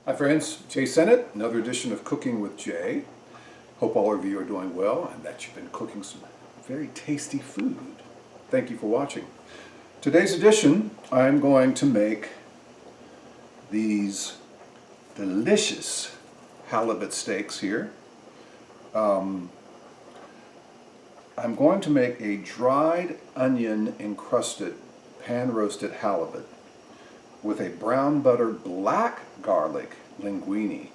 Hi friends, Jay Sennett, another edition of Cooking with Jay. Hope all of you are doing well and that you've been cooking some very tasty food. Thank you for watching. Today's edition, I'm going to make these delicious halibut steaks here. I'm going to make a dried onion encrusted pan roasted halibut with a brown butter black garlic linguine.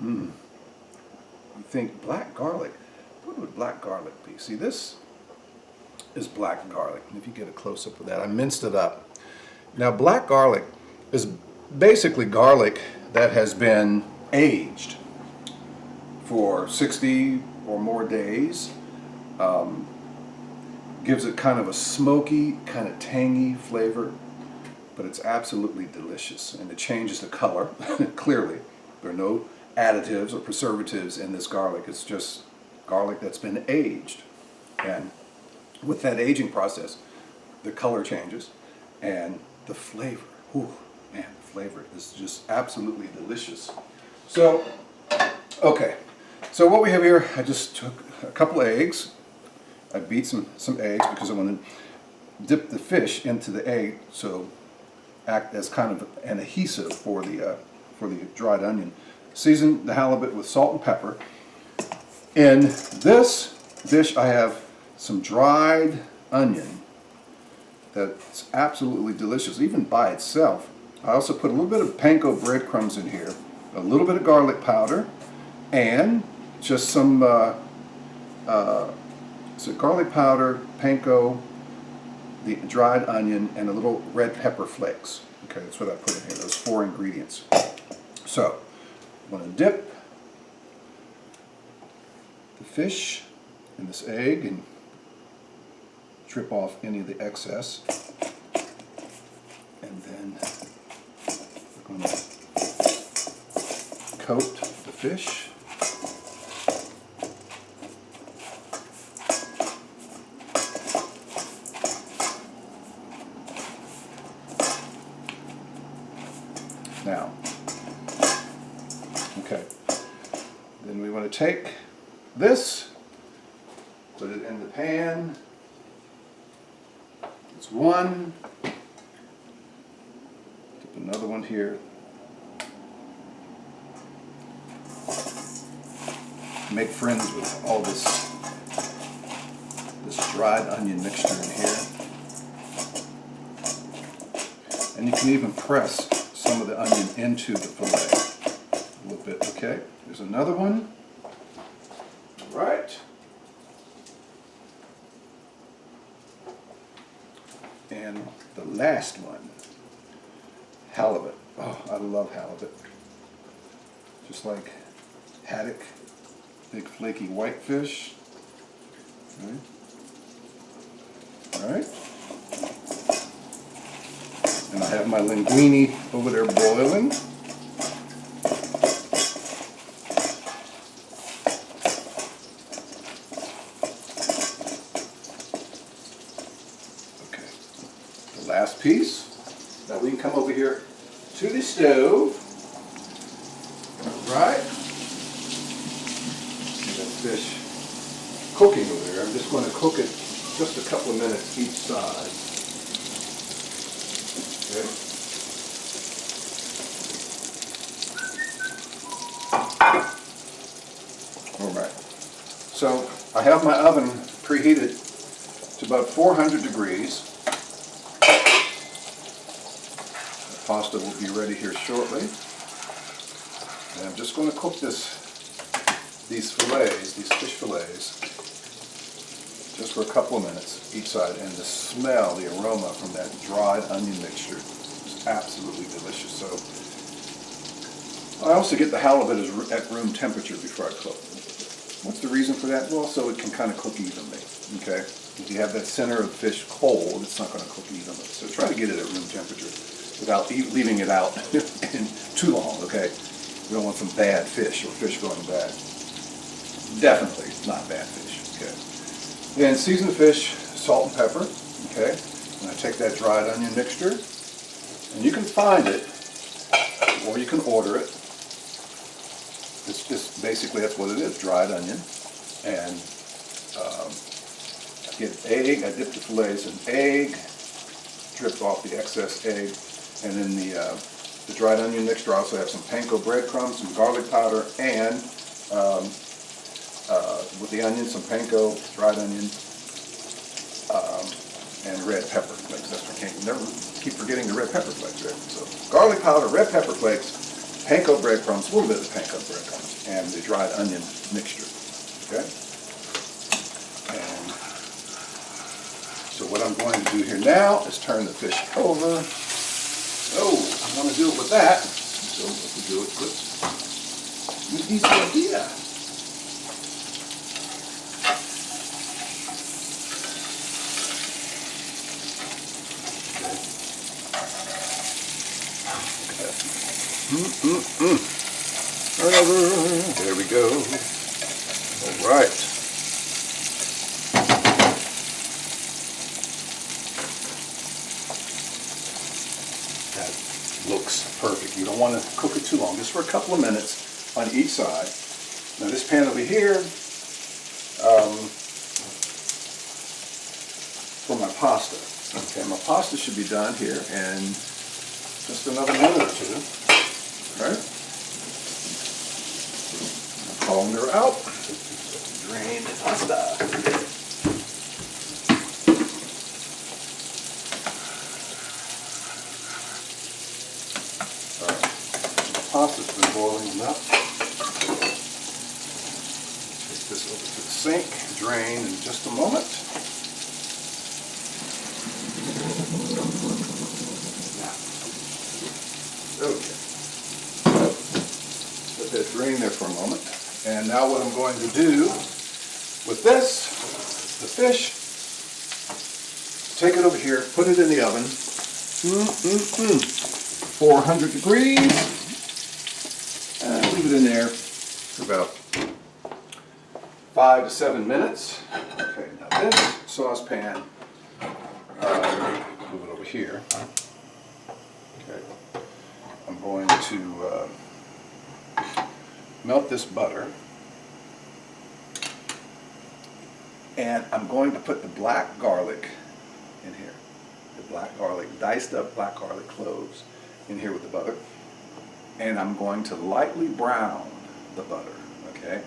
You think black garlic? What would black garlic be? See, this is black garlic. If you get a close-up of that, I minced it up. Now, black garlic is basically garlic that has been aged for 60 or more days. Gives it kind of a smoky, kind of tangy flavor, but it's absolutely delicious, and it changes the color. Clearly, there are no additives or preservatives in this garlic. It's just garlic that's been aged, and with that aging process, the color changes, and the flavor, whew, man, the flavor is just absolutely delicious. So, okay, so what we have here, I just took a couple of eggs. I beat some eggs because I want to dip the fish into the egg, so act as kind of an adhesive for the dried onion. Season the halibut with salt and pepper. In this dish, I have some dried onion that's absolutely delicious, even by itself. I also put a little bit of panko breadcrumbs in here, a little bit of garlic powder, and just some garlic powder, panko, the dried onion, and a little red pepper flakes. Okay, that's what I put in here, those 4 ingredients. So, I'm going to dip the fish in this egg and strip off any of the excess. And then we're going to coat the fish. Now, okay, then we want to take this, put it in the pan. It's one. Dip another one here. Make friends with all this dried onion mixture in here. And you can even press some of the onion into the fillet a little bit. Okay, there's another one. All right. And the last one, halibut. Oh, I love halibut. Just like haddock, big flaky white fish. All right. And I have my linguine over there boiling. Okay, the last piece. Now we can come over here to the stove. Right? And that fish cooking over there. I'm just going to cook it just a couple of minutes each side. Okay. All right. So I have my oven preheated to about 400 degrees. The pasta will be ready here shortly. And I'm just going to cook these fillets, these fish fillets, just for a couple of minutes each side, and the smell, the aroma from that dried onion mixture is absolutely delicious. So I also get the halibut at room temperature before I cook. What's the reason for that? Well, so it can kind of cook evenly. Okay, if you have that center of the fish cold, it's not going to cook evenly. So try to get it at room temperature without leaving it out too long. Okay, we don't want some bad fish or fish going bad. Definitely not bad fish. Okay. Then season the fish, salt and pepper, okay? And I take that dried onion mixture, and you can find it, or you can order it, It's just basically that's what it is, dried onion. And I get egg, I dip the fillets in egg, drip off the excess egg, and then the dried onion mixture. I also have some panko breadcrumbs, some garlic powder, and with the onion, some panko, dried onion, and red pepper flakes. That's what I can't never keep forgetting the red pepper flakes. Right? So garlic powder, red pepper flakes, panko breadcrumbs, a little bit of panko breadcrumbs, and the dried onion mixture. Okay. And so what I'm going to do here now is turn the fish over. So I'm going to do it with that. So what we do it with these tortillas. Turn over. There we go. All right. That looks perfect. You don't want to cook it too long, just for a couple of minutes on each side. Now this pan over here, for my pasta. Okay, my pasta should be done here in just another minute or two. Okay. Colander out. Drain the pasta. Alright. The pasta's been boiling enough. Take this over to the sink, drain in just a moment. Okay. Let that drain there for a moment. And now what I'm going to do with this, the fish, take it over here, put it in the oven, 400 degrees, and leave it in there for about 5 to 7 minutes. Okay, now this saucepan, move it over here. Okay, I'm going to melt this butter, and I'm going to put the black garlic in here. The black garlic, diced up black garlic cloves in here with the butter. And I'm going to lightly brown the butter, okay?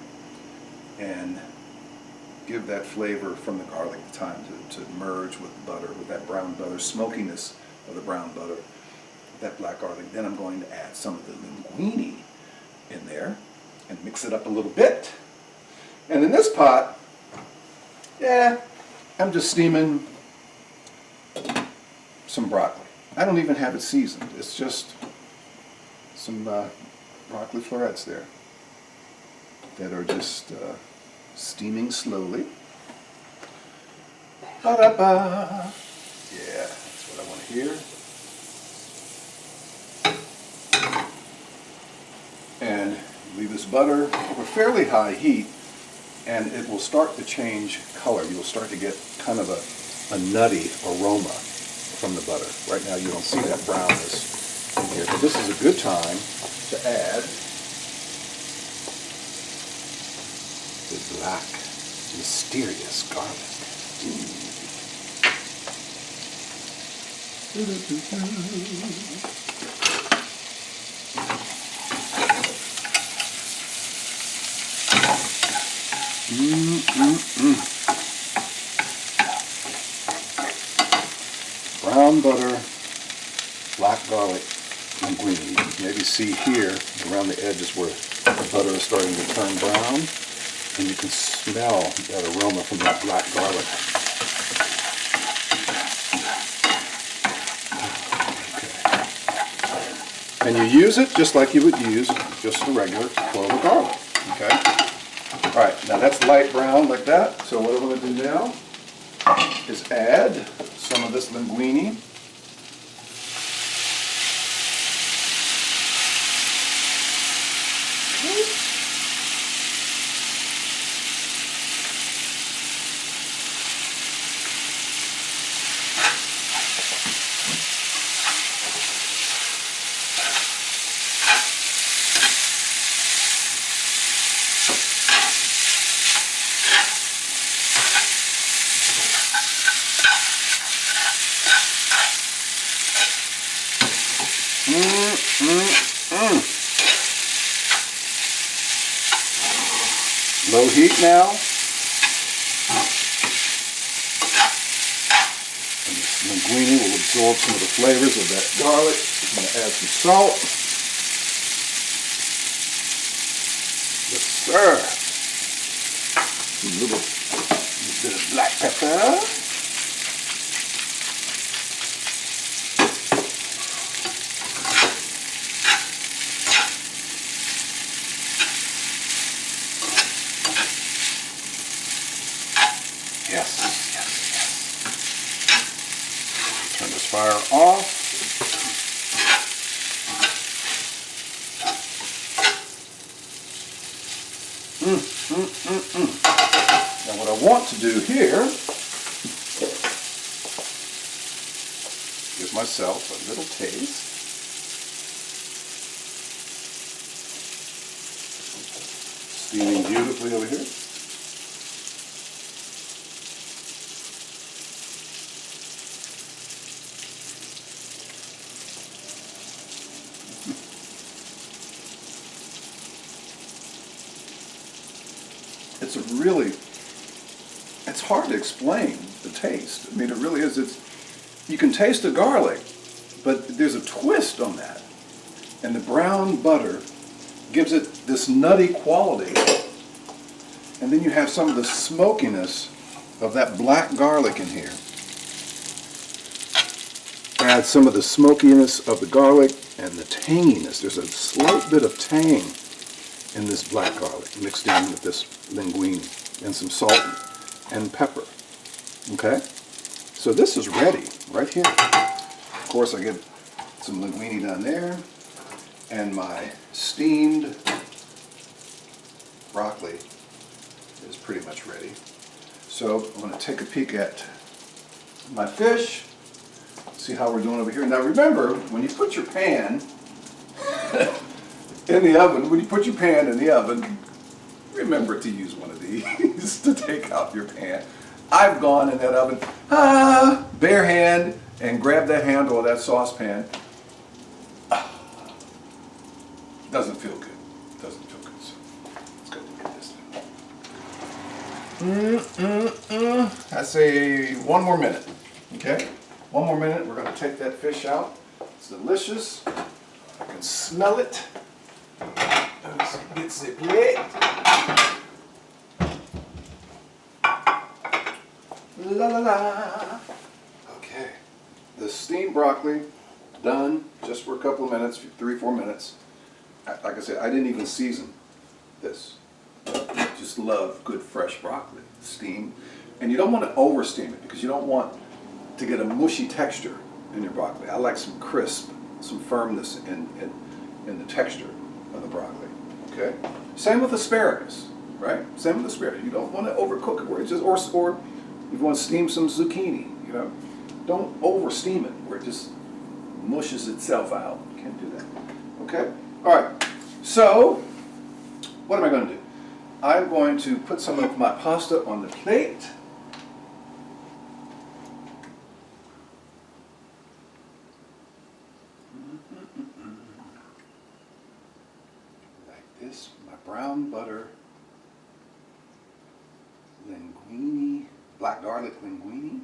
And give that flavor from the garlic the time to merge with the butter, with that brown butter, smokiness of the brown butter, that black garlic. Then I'm going to add some of the linguine in there and mix it up a little bit. And in this pot, yeah, I'm just steaming some broccoli. I don't even have it seasoned. It's just some broccoli florets there that are just steaming slowly. Ba-da-ba. Yeah, that's what I want to hear. And leave this butter over fairly high heat, and it will start to change color. You'll start to get kind of a nutty aroma from the butter. Right now you don't see that brownness in here, but this is a good time to add the black, mysterious garlic. Brown butter, black garlic, linguine. You can maybe see here around the edges where the butter is starting to turn brown, and you can smell that aroma from that black garlic. Okay. And you use it just like you would use just a regular clove of garlic. Okay. All right, now that's light brown like that. So what I'm going to do now is add some of this linguine. Low heat now. And this linguine will absorb some of the flavors of that garlic. I'm going to add some salt. Yes, sir. A little bit of black pepper. Yes, yes, yes. Turn this fire off. Now what I want to do here, give myself a little taste. Steaming beautifully over here. It's hard to explain the taste. I mean, it really is. You can taste the garlic, but there's a twist on that. And the brown butter gives it this nutty quality. And then you have some of the smokiness of that black garlic in here. Add some of the smokiness of the garlic and the tanginess. There's a slight bit of tang in this black garlic mixed in with this linguine and some salt and pepper. Okay? So this is ready right here. Of course, I get some linguine down there, and my steamed broccoli is pretty much ready. So I'm going to take a peek at my fish, see how we're doing over here. Now remember, when you put your pan in the oven, remember to use one of these to take out your pan. I've gone in that oven, bare hand, and grabbed that handle of that saucepan. Doesn't feel good. Doesn't feel good. So let's go look at this. I say one more minute. Okay? One more minute. We're going to take that fish out. It's delicious. I can smell it. Let's get the plate. La la la. Okay. The steamed broccoli, done just for a couple of minutes, 3-4 minutes. Like I said, I didn't even season this. Just love good fresh broccoli, steamed. And you don't want to over steam it because you don't want to get a mushy texture in your broccoli. I like some crisp, some firmness in the texture of the broccoli. Okay? Same with asparagus, right? Same with asparagus. You don't want to overcook it where it just, or if you want to steam some zucchini, you know, don't over steam it where it just mushes itself out. You can't do that. Okay? All right. So, what am I going to do? I'm going to put some of my pasta on the plate. Like this, my brown butter linguine, black garlic linguine.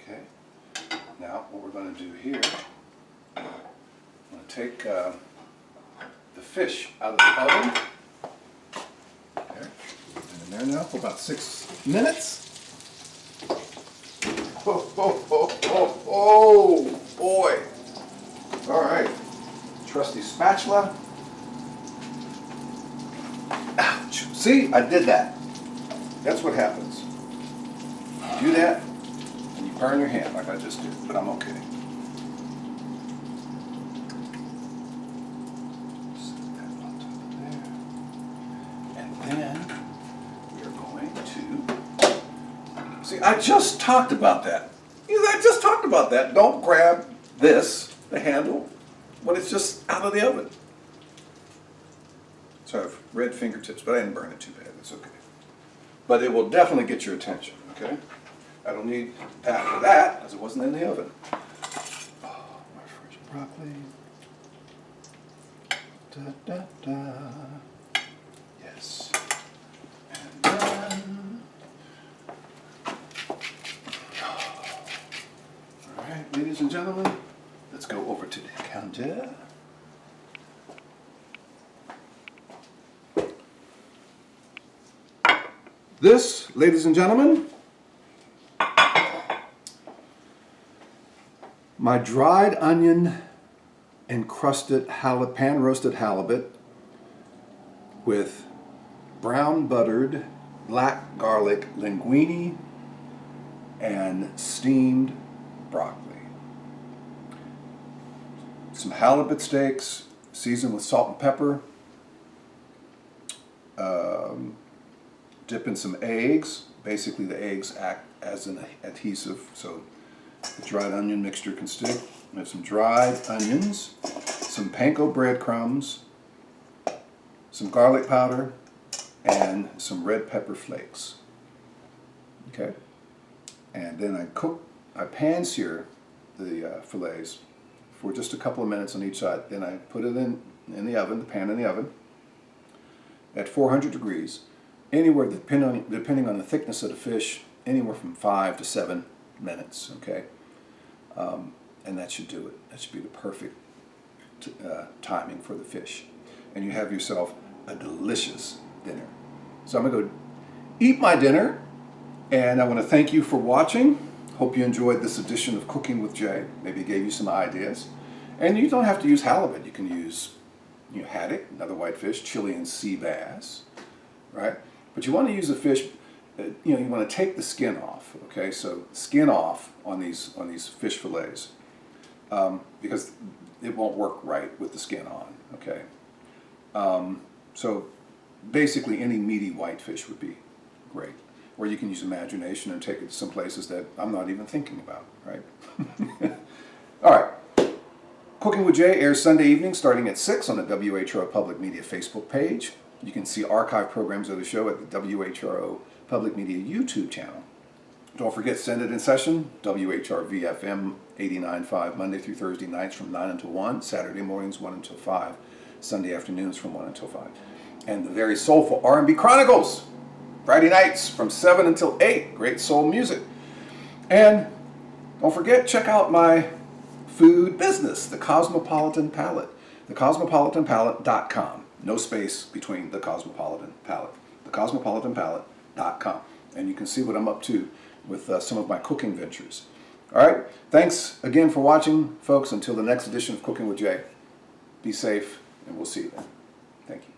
Okay. Now, what we're going to do here, I'm going to take the fish out of the oven. Okay. And in there now for about 6 minutes. Oh, boy. All right. Trusty spatula. Ouch. See, I did that. That's what happens. You do that, and you burn your hand like I just did, but I'm okay. Set that on top of there. And then we're going to... See, I just talked about that. I just talked about that. Don't grab this, the handle, when it's just out of the oven. So I have red fingertips, but I didn't burn it too bad. It's okay. But it will definitely get your attention, okay? I don't need that for that, because it wasn't in the oven. Oh, my fridge broccoli. Da, da, da. Yes. And then, all right, ladies and gentlemen, let's go over to the counter. This, ladies and gentlemen, my dried onion encrusted pan roasted halibut with brown buttered black garlic linguine and steamed broccoli. Some halibut steaks seasoned with salt and pepper. Dip in some eggs. Basically the eggs act as an adhesive so the dried onion mixture can stick. We have some dried onions, some panko breadcrumbs, some garlic powder, and some red pepper flakes. Okay, and then I pan-sear the fillets for just a couple of minutes on each side. Then I put it in the oven, the pan in the oven, at 400 degrees, anywhere depending on the thickness of the fish, anywhere from 5 to 7 minutes. Okay, and that should do it. That should be the perfect timing for the fish, and you have yourself a delicious dinner. So I'm gonna go eat my dinner, and I want to thank you for watching. Hope you enjoyed this edition of Cooking with Jay. Maybe it gave you some ideas. And you don't have to use halibut. You can use haddock, another whitefish, Chilean sea bass, right? But you want to use a fish. You want to take the skin off. Okay, so skin off on these fish fillets because it won't work right with the skin on. Okay, so basically any meaty whitefish would be great. Or you can use imagination and take it to some places that I'm not even thinking about, right? All right. Cooking with Jay airs Sunday evening starting at 6 on the WHRO Public Media Facebook page. You can see archive programs of the show at the WHRO Public Media YouTube channel. Don't forget Send It in Session, WHRV-FM 89.5, Monday through Thursday nights from 9 until 1, Saturday mornings 1 until 5, Sunday afternoons from 1 until 5. And the very soulful R&B Chronicles, Friday nights from 7 until 8, great soul music. And don't forget, check out my food business, The Cosmopolitan Palate, thecosmopolitanpalate.com. No space between The Cosmopolitan Palate, thecosmopolitanpalate.com. And you can see what I'm up to with some of my cooking ventures. All right, thanks again for watching, folks. Until the next edition of Cooking with Jay, be safe, and we'll see you then. Thank you.